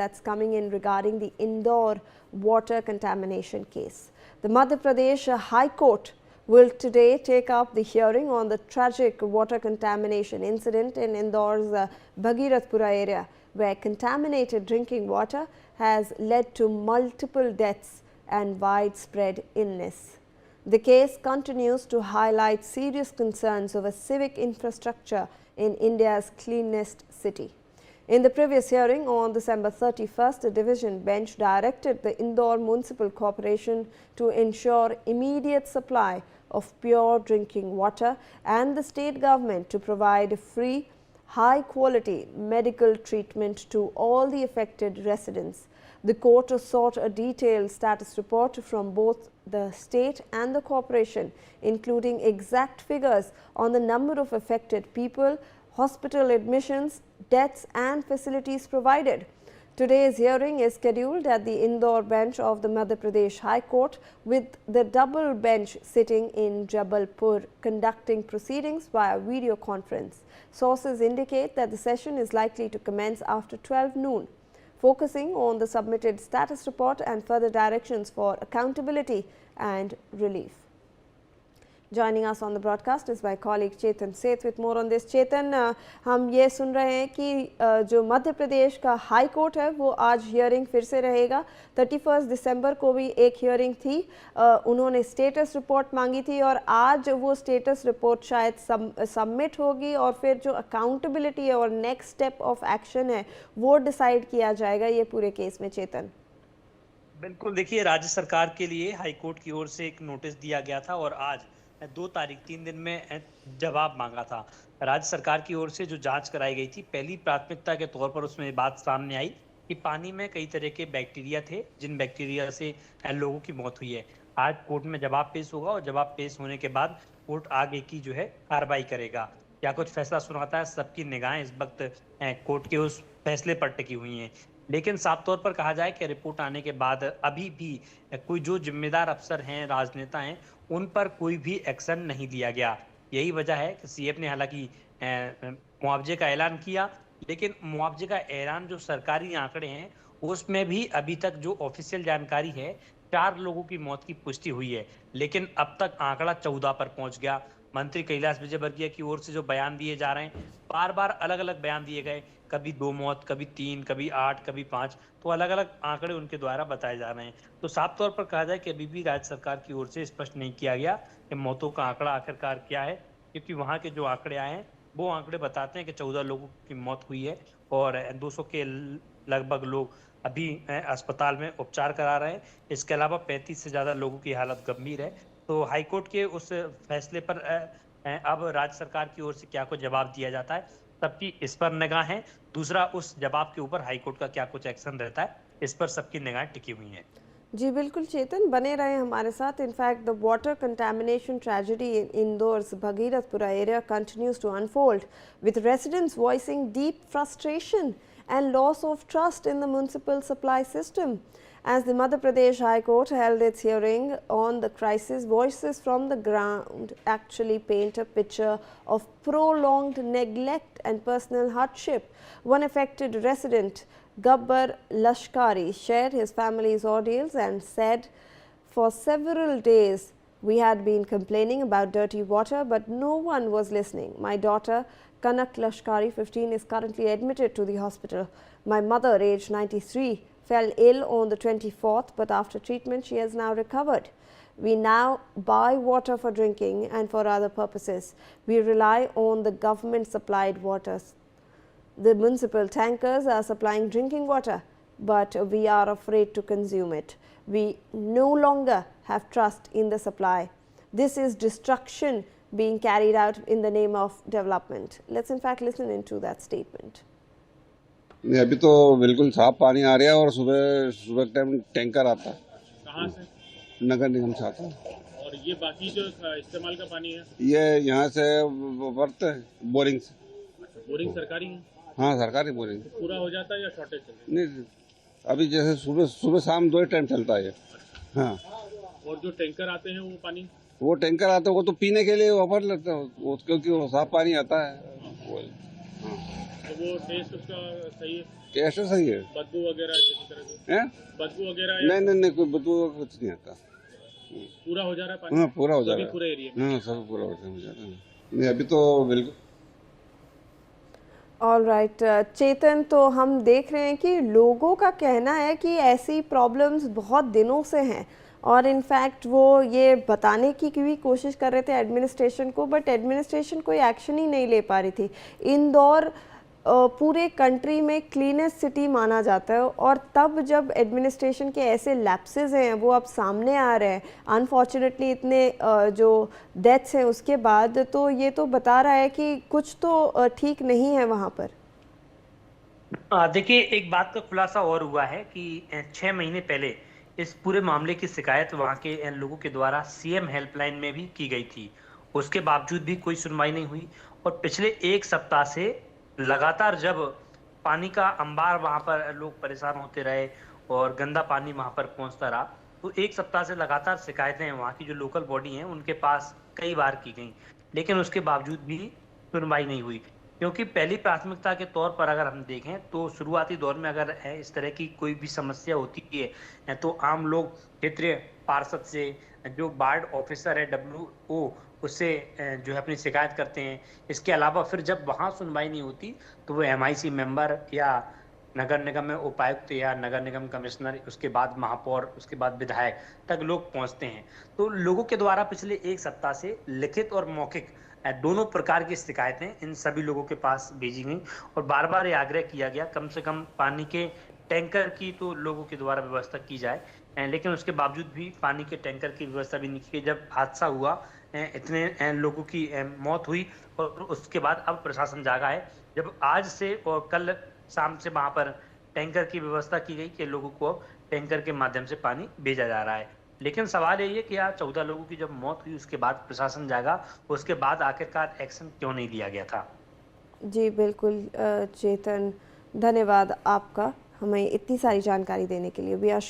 that's coming in regarding the Indore water contamination case. The Madhya Pradesh High Court will today take up the hearing on the tragic water contamination incident in Indore's Bhagirathpura area, where contaminated drinking water has led to multiple deaths and widespread illness. The case continues to highlight serious concerns over civic infrastructure in India's cleanest city. In the previous hearing on December 31st, the division bench directed the Indore Municipal Corporation to ensure immediate supply of pure drinking water and the state government to provide free, high-quality medical treatment to all the affected residents. The court sought a detailed status report from both the state and the corporation, including exact figures on the number of affected people, hospital admissions, deaths and facilities provided. Today's hearing is scheduled at the Indore bench of the Madhya Pradesh High Court, with the double bench sitting in Jabalpur conducting proceedings via video conference. Sources indicate that the session is likely to commence after 12 noon. Focusing on the submitted status report and further directions for accountability and relief. Joining us on the broadcast is my colleague Chetan Seth with more on this. Chetan, हम ये सुन रहे हैं कि जो मध्य प्रदेश का high court है वो आज हियरिंग फिर से रहेगा। 31 दिसंबर को भी एक हियरिंग थी, उन्होंने स्टेटस रिपोर्ट मांगी थी और आज वो स्टेटस रिपोर्ट शायद सबमिट होगी और फिर जो अकाउंटेबिलिटी है और नेक्स्ट स्टेप ऑफ एक्शन है वो डिसाइड किया जाएगा ये पूरे केस में। चेतन, बिल्कुल, देखिए, राज्य सरकार के लिए हाई कोर्ट की ओर से एक नोटिस दिया गया था और आज 2 तारीख 3 दिन में जवाब मांगा था। राज्य सरकार की ओर से जो जांच कराई गई थी, पहली प्राथमिकता के तौर पर उसमें बात सामने आई कि पानी में कई तरह के बैक्टीरिया थे जिन बैक्टीरिया से लोगों की मौत हुई है। आज कोर्ट में जवाब पेश होगा और जवाब पेश होने के बाद कोर्ट आगे की जो है कार्रवाई करेगा। क्या कुछ फैसला सुनाता है, सबकी निगाहें इस वक्त कोर्ट के उस फैसले पर टिकी हुई हैं। लेकिन साफ तौर पर कहा जाए कि रिपोर्ट आने के बाद अभी भी कोई जो जिम्मेदार अफसर हैं, राजनेता हैं, उन पर कोई भी एक्शन नहीं लिया गया। यही वजह है कि सीएम ने हालांकि मुआवजे का ऐलान किया, लेकिन मुआवजे का ऐलान जो सरकारी आंकड़े हैं उसमें भी अभी तक जो ऑफिशियल जानकारी है 4 लोगों की मौत की पुष्टि हुई है, लेकिन अब तक आंकड़ा 14 पर पहुंच गया। मंत्री कैलाश विजयवर्गीय की ओर से जो बयान दिए जा रहे हैं, बार बार अलग अलग बयान दिए गए, कभी 2 मौत, कभी 3, कभी 8, कभी 5, तो अलग अलग आंकड़े उनके द्वारा बताए जा रहे हैं। तो साफ तौर पर कहा जाए कि अभी भी राज्य सरकार की ओर से स्पष्ट नहीं किया गया कि मौतों का आंकड़ा आखिरकार क्या है, क्योंकि वहाँ के जो आंकड़े आए हैं वो आंकड़े बताते हैं कि 14 लोगों की मौत हुई है और 200 के लगभग लोग अभी अस्पताल में उपचार करा रहे हैं। इसके अलावा 35 से ज़्यादा लोगों की हालत गंभीर है। तो हाईकोर्ट के उस फैसले पर अब राज्य सरकार की ओर से क्या कुछ जवाब दिया जाता है, सबकी इस पर निगाह है। दूसरा, उस जवाब के ऊपर हाईकोर्ट का क्या कुछ एक्शन रहता है, इस पर सबकी निगाहें टिकी हुई हैं। जी बिल्कुल चेतन, बने रहे हमारे साथ। In fact the water contamination tragedy in Indore's Bhagirathpura area continues to unfold, with residents voicing deep frustration and loss of trust in the municipal supply system. As the Madhya Pradesh High Court held its hearing on the crisis, voices from the ground actually paint a picture of prolonged neglect and personal hardship. One affected resident, Gabbar Lashkari, shared his family's ordeals and said, "For several days we had been complaining about dirty water, but no one was listening. My daughter, Kanak Lashkari, 15, is currently admitted to the hospital. My mother, aged 93, fell ill on the 24th, but after treatment she has now recovered. We now buy water for drinking and for other purposes. We rely on the government supplied waters. The municipal tankers are supplying drinking water, but we are afraid to consume it. We no longer have trust in the supply. This is destruction being carried out in the name of development." Let's in fact listen into that statement. नहीं, अभी तो बिल्कुल साफ पानी आ रहा है और सुबह सुबह टाइम टैंकर आता है। कहाँ से? नगर निगम से आता है। और ये बाकी जो इस्तेमाल का पानी है, ये यहाँ से भरते हैं बोरिंग से। अच्छा, बोरिंग सरकारी है? हाँ, सरकारी बोरिंग। तो पूरा हो जाता है या शॉर्टेज चलता है? नहीं, अभी जैसे सुबह सुबह शाम 2 टाइम चलता है। हाँ, और जो टैंकर आते हैं वो पानी, वो टैंकर आता है वो तो पीने के लिए वापर लेते हैं, क्योंकि वो साफ पानी आता है। हाँ। तो वो टेस्ट उसका सही है, टेस्ट सही है। बदबू वगैरह किसी तरह से हैं? बदबू वगैरह या नहीं कोई बदबू कुछ नहीं आता। पूरा हो जा रहा है पानी? हाँ पूरा हो जा सभी रहा पूरे है। एरिया में? हाँ सब पूरा हो जा रहा है। नहीं अभी तो बिल्कुल। ऑल राइट चेतन, तो हम देख रहे हैं कि लोगों का कहना है कि ऐसी प्रॉब्लम्स बहुत दिनों से हैं और इनफैक्ट वो ये बताने की भी कोशिश कर रहे थे एडमिनिस्ट्रेशन को, बट एडमिनिस्ट्रेशन कोई एक्शन ही नहीं ले पा रही थी। इंदौर पूरे कंट्री में क्लीनेस्ट सिटी माना जाता है और तब जब एडमिनिस्ट्रेशन के ऐसे लैप्सेस हैं वो अब सामने आ रहे हैं, अनफॉर्चुनेटली इतने जो डेथ्स हैं उसके बाद, तो ये तो बता रहा है कि कुछ तो ठीक नहीं है वहाँ पर। देखिए, एक बात का खुलासा और हुआ है कि 6 महीने पहले इस पूरे मामले की शिकायत वहाँ के लोगों के द्वारा सीएम हेल्पलाइन में भी की गई थी। उसके बावजूद भी कोई सुनवाई नहीं हुई और पिछले एक सप्ताह से लगातार जब पानी का अंबार वहाँ पर लोग परेशान होते रहे और गंदा पानी वहाँ पर पहुँचता रहा, तो एक सप्ताह से लगातार शिकायतें वहाँ की जो लोकल बॉडी हैं उनके पास कई बार की गई, लेकिन उसके बावजूद भी सुनवाई नहीं हुई। क्योंकि पहली प्राथमिकता के तौर पर अगर हम देखें तो शुरुआती दौर में अगर इस तरह की कोई भी समस्या होती है तो आम लोग क्षेत्रीय पार्षद से, जो वार्ड ऑफिसर है WO, उससे जो है अपनी शिकायत करते हैं। इसके अलावा फिर जब वहाँ सुनवाई नहीं होती तो वो MIC मेंबर या नगर निगम में उपायुक्त या नगर निगम कमिश्नर, उसके बाद महापौर, उसके बाद विधायक तक लोग पहुंचते हैं। तो लोगों के द्वारा पिछले एक सप्ताह से लिखित और मौखिक दोनों प्रकार की शिकायतें इन सभी लोगों के पास भेजी गई और बार बार ये आग्रह किया गया कम से कम पानी के टैंकर की तो लोगों के द्वारा व्यवस्था की जाए, लेकिन उसके बावजूद भी पानी के टैंकर की व्यवस्था भी नहीं की। जब हादसा हुआ, इतने लोगों की मौत हुई और उसके बाद अब प्रशासन जागा है, जब आज से और कल शाम से वहां पर टैंकर की व्यवस्था की गई कि लोगों को अब टैंकर के माध्यम से पानी भेजा जा रहा है। लेकिन सवाल यही है कि यार 14 लोगों की जब मौत हुई उसके बाद प्रशासन जागा, उसके बाद आखिरकार एक्शन क्यों नहीं लिया गया था? जी बिल्कुल चेतन, धन्यवाद आपका हमें इतनी सारी जानकारी देने के लिए। We are